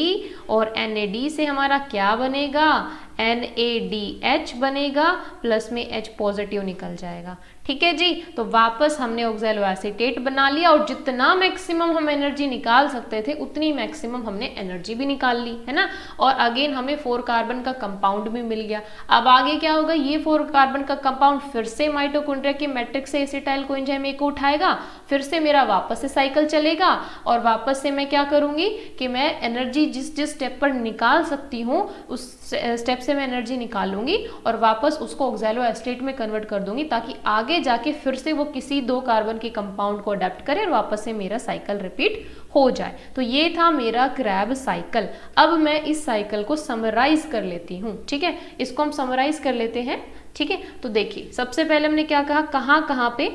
और NAD से हमारा क्या बनेगा, NaDH बनेगा, प्लस में H पॉजिटिव निकल जाएगा। ठीक है जी, तो वापस हमने ऑक्सैलो एसीटेट बना लिया और जितना मैक्सिमम हम एनर्जी निकाल सकते थे उतनी मैक्सिमम हमने एनर्जी भी निकाल ली, है ना। और अगेन हमें 4 कार्बन का कंपाउंड भी मिल गया। अब आगे क्या होगा, ये 4 कार्बन का कंपाउंड फिर से माइटोकॉन्ड्रिया के मैट्रिक्स से एसिटाइल कोएंजाइम A को उठाएगा, फिर से मेरा वापस से साइकिल चलेगा और वापस से मैं क्या करूंगी कि मैं एनर्जी जिस जिस स्टेप पर निकाल सकती हूँ उस स्टेप से मैं एनर्जी निकालूंगी और वापस उसको ऑक्सैलो एसीटेट में कन्वर्ट कर दूंगी, ताकि आगे जाके फिर से वो किसी 2 कार्बन के कंपाउंड को अडेप्ट करे और वापस से मेरा साइकिल रिपीट हो जाए। तो ये था मेरा क्रैब साइकिल। अब मैं इस साइकिल को समराइज कर लेती हूँ। ठीक है, इसको हम समराइज कर लेते हैं। ठीक है, तो देखिए सबसे पहले हमने क्या कहा, कहाँ कहाँ पे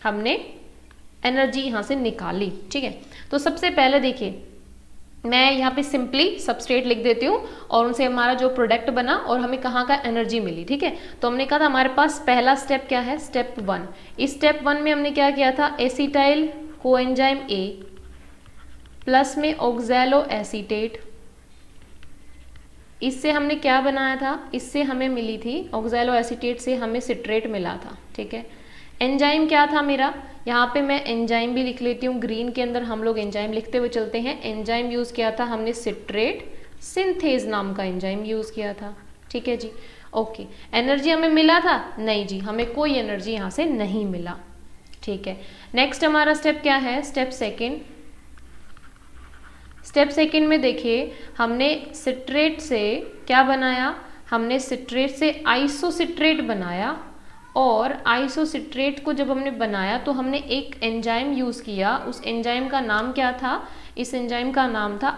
हमने एनर्जी यहाँ से निकाली। ठीक है, तो सबसे पहले देखिए मैं यहाँ पे सिंपली सबस्ट्रेट लिख देती हूँ और उनसे हमारा जो प्रोडक्ट बना और हमें कहाँ का एनर्जी मिली। ठीक है, तो हमने कहा था हमारे पास पहला स्टेप क्या है, स्टेप 1। इस स्टेप 1 में हमने क्या किया था, एसिटाइल कोएंजाइम A प्लस में ऑक्सैलो एसीटेट, इससे हमने क्या बनाया था, इससे हमें मिली थी ऑक्सैलो एसीटेट से हमें सिट्रेट मिला था। ठीक है, एंजाइम क्या था मेरा, यहाँ पे मैं एंजाइम भी लिख लेती हूँ, ग्रीन के अंदर हम लोग एंजाइम लिखते हुए चलते हैं। एंजाइम यूज़ किया था हमने सिट्रेट सिंथेज नाम का एंजाइम यूज़ किया था। ठीक है जी, ओके। एनर्जी हमें मिला था, नहीं जी, हमें कोई एनर्जी यहाँ से नहीं मिला। ठीक है, नेक्स्ट हमारा स्टेप क्या है, स्टेप 2। स्टेप 2 में देखिए हमने सिट्रेट से क्या बनाया, हमने सिट्रेट से आइसोसिट्रेट बनाया और आइसोसिट्रेट को जब हमने बनाया तो हमने एक एंजाइम यूज़ किया। उस एंजाइम का नाम क्या था, इस एंजाइम का नाम था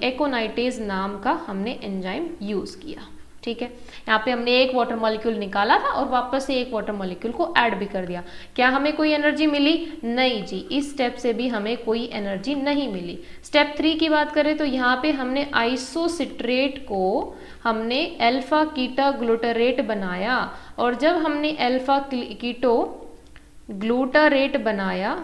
एकोनाइटेज नाम का हमने एंजाइम यूज़ किया। ठीक है, यहाँ पे हमने एक वाटर मॉलिक्यूल निकाला था और वापस से एक वाटर मॉलिक्यूल को ऐड भी कर दिया। क्या हमें कोई एनर्जी मिली, नहीं जी, इस स्टेप से भी हमें कोई एनर्जी नहीं मिली। स्टेप 3 की बात करें तो यहाँ पे हमने आइसोसिट्रेट को हमने अल्फा कीटा ग्लूटारेट बनाया और जब हमने अल्फा कीटो ग्लूटारेट बनाया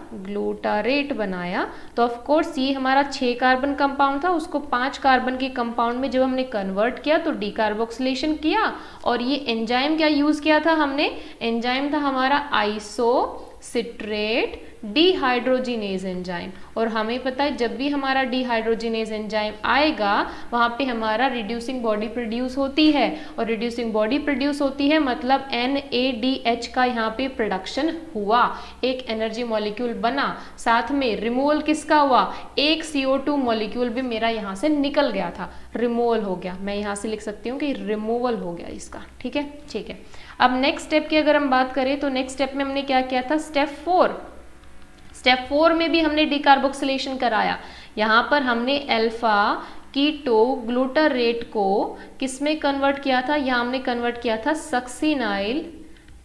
तो ऑफ कोर्स ये हमारा 6 कार्बन कंपाउंड था, उसको 5 कार्बन के कंपाउंड में जब हमने कन्वर्ट किया तो डीकार्बोक्सिलेशन किया। और ये एंजाइम क्या यूज़ किया था हमने, एंजाइम था हमारा आइसोसिट्रेट डिहाइड्रोजिनेज एंजाइम। और हमें पता है जब भी हमारा डिहाइड्रोजिनेज एंजाइम आएगा वहाँ पे हमारा रिड्यूसिंग बॉडी प्रोड्यूस होती है और रिड्यूसिंग बॉडी प्रोड्यूस होती है मतलब NaDH का यहाँ पे प्रोडक्शन हुआ, एक एनर्जी मॉलिक्यूल बना, साथ में रिमूवल किसका हुआ, एक CO2 मॉलिक्यूल भी मेरा यहाँ से निकल गया था, रिमूवल हो गया। मैं यहाँ से लिख सकती हूँ कि रिमूवल हो गया इसका। ठीक है, ठीक है। अब नेक्स्ट स्टेप की अगर हम बात करें तो नेक्स्ट स्टेप में हमने क्या किया था, स्टेप 4। स्टेप 4 में भी हमने डिकार्बोक्सिलेशन कराया। यहाँ पर हमने अल्फा कीटो ग्लूटारेट को किस में कन्वर्ट किया था, यहाँ हमने कन्वर्ट किया था सक्सिनाइल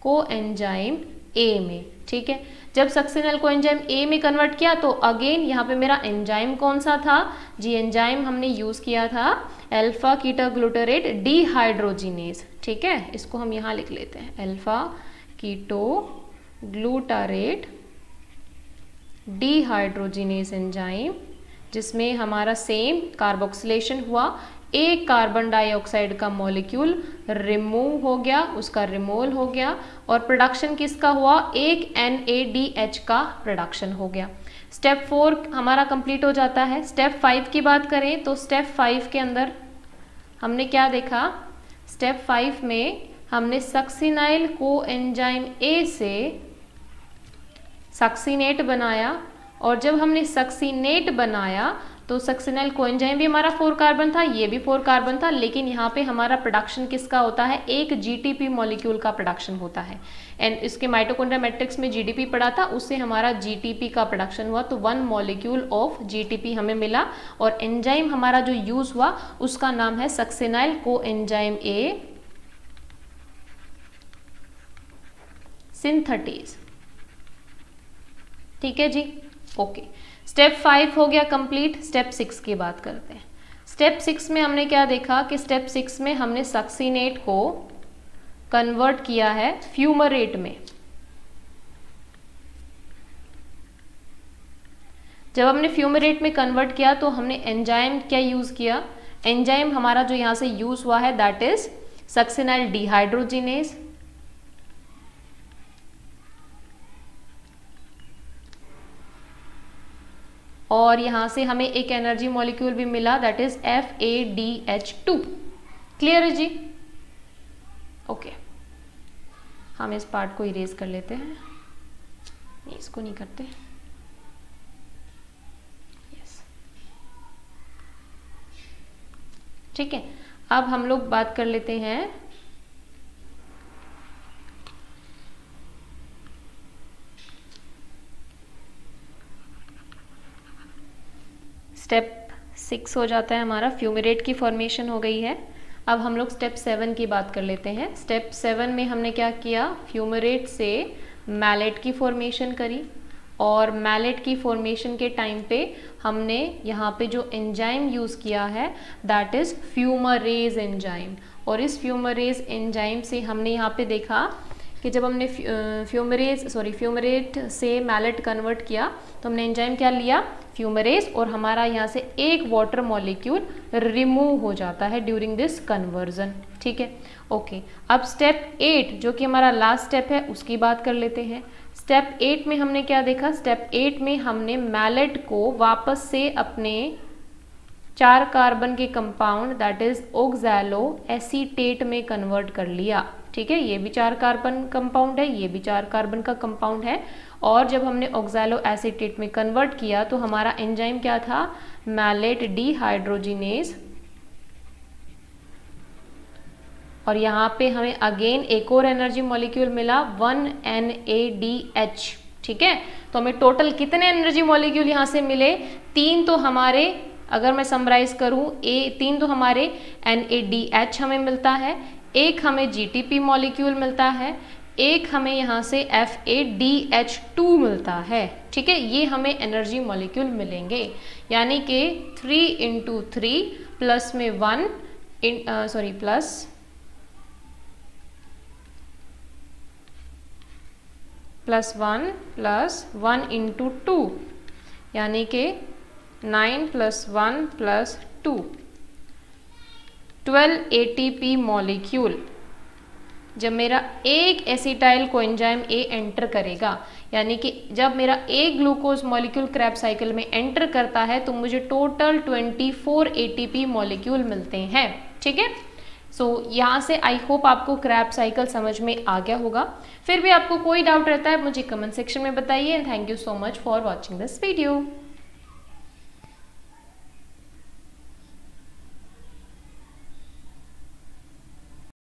कोएंजाइम A में। ठीक है, जब सक्सिनाइल कोएंजाइम A में कन्वर्ट किया तो अगेन यहाँ पे मेरा एंजाइम कौन सा था जी, एंजाइम हमने यूज़ किया था अल्फा कीटा ग्लूटारेट डिहाइड्रोजिनेज। ठीक है, इसको हम यहाँ लिख लेते हैं, alpha keto glutarate dehydrogenase enzyme, जिसमें हमारा सेम कार्बोक्सिलेशन हुआ, एक कार्बन डाइऑक्साइड का मॉलिक्यूल रिमूव हो गया, उसका रिमूवल हो गया और प्रोडक्शन किसका हुआ, एक NaDH का प्रोडक्शन हो गया। स्टेप 4 हमारा कंप्लीट हो जाता है। स्टेप 5 की बात करें तो स्टेप 5 के अंदर हमने क्या देखा, स्टेप 5 में हमने सक्सिनाइल कोएंजाइम A से सक्सिनेट बनाया और जब हमने सक्सिनेट बनाया तो सक्सिनाइल कोएंजाइम भी हमारा 4 कार्बन था, ये भी 4 कार्बन था, लेकिन यहाँ पे हमारा प्रोडक्शन किसका होता है, एक GTP मॉलिक्यूल का प्रोडक्शन होता है। एंड इसके माइटोकॉन्ड्रिया मैट्रिक्स में GDP पड़ा था, उससे हमारा GTP का प्रोडक्शन हुआ तो 1 मॉलिक्यूल ऑफ GTP हमें मिला। और एंजाइम हमारा जो यूज हुआ उसका नाम है सक्सिनाइल कोएंजाइम A सिंथेटेज। ठीक है जी, ओके। स्टेप 5 हो गया कंप्लीट। स्टेप 6 की बात करते हैं। स्टेप 6 में हमने क्या देखा कि स्टेप 6 में हमने सक्सिनेट को कन्वर्ट किया है फ्यूमरेट में। जब हमने फ्यूमरेट में कन्वर्ट किया तो हमने एंजाइम क्या यूज़ किया, एंजाइम हमारा जो यहाँ से यूज हुआ है दैट इज सक्सिनाइल डिहाइड्रोजिनेज, और यहाँ से हमें एक एनर्जी मॉलिक्यूल भी मिला दैट इज FADH2। क्लियर है जी? ओके, हम इस पार्ट को इरेज कर लेते हैं, नहीं इसको नहीं करते। यस, ठीक है। अब हम लोग बात कर लेते हैं स्टेप 6 हो जाता है हमारा, फ्यूमेरेट की फॉर्मेशन हो गई है। अब हम लोग स्टेप 7 की बात कर लेते हैं। स्टेप 7 में हमने क्या किया, फ्यूमेरेट से मैलेट की फॉर्मेशन करी, और मैलेट की फॉर्मेशन के टाइम पे हमने यहाँ पे जो एंजाइम यूज़ किया है दैट इज़ फ्यूमरेज एंजाइम, और इस फ्यूमरेज एंजाइम से हमने यहाँ पे देखा कि जब हमने फ्यूमरेट से मैलेट कन्वर्ट किया तो हमने एंजाइम क्या लिया, फ्यूमरेज, और हमारा यहाँ से एक वाटर मॉलिक्यूल रिमूव हो जाता है ड्यूरिंग दिस कन्वर्जन। ठीक है, ओके। अब स्टेप 8 जो कि हमारा लास्ट स्टेप है उसकी बात कर लेते हैं। स्टेप 8 में हमने क्या देखा, स्टेप 8 में हमने मैलेट को वापस से अपने 4 कार्बन के compound that is oxalo acetate में कन्वर्ट कर लिया। ठीक है, ये भी 4 कार्बन कंपाउंड है, ये भी 4 कार्बन का कंपाउंड है, और जब हमने ऑक्सैलो एसीटेट में कन्वर्ट किया तो हमारा एंजाइम क्या था, मैलेट डिहाइड्रोजिनेज, और यहाँ पे हमें अगेन एक और एनर्जी मॉलिक्यूल मिला 1NADH। ठीक है, तो हमें टोटल कितने एनर्जी मॉलिक्यूल यहाँ से मिले, 3 तो हमारे, अगर मैं समराइज करूँ 3 तो हमारे NADH हमें मिलता है, एक हमें GTP मॉलिक्यूल मिलता है, एक हमें यहाँ से FADH2 मिलता है। ठीक है, ये हमें एनर्जी मॉलिक्यूल मिलेंगे, यानी कि 3 × 3 प्लस में 1 प्लस 1 प्लस 1 × 2 यानी कि 9 + 1 + 2 12 ATP मॉलिक्यूल। जब मेरा एक एसिटाइल कोएंजाइम A एंटर करेगा, यानी कि जब मेरा एक ग्लूकोज मॉलिक्यूल क्रैब साइकिल में एंटर करता है तो मुझे टोटल 24 ATP मॉलिक्यूल मिलते हैं। ठीक है, सो यहाँ से आई होप आपको क्रैब साइकिल समझ में आ गया होगा। फिर भी आपको कोई डाउट रहता है मुझे कमेंट सेक्शन में बताइए, and thank you so much for watching this video.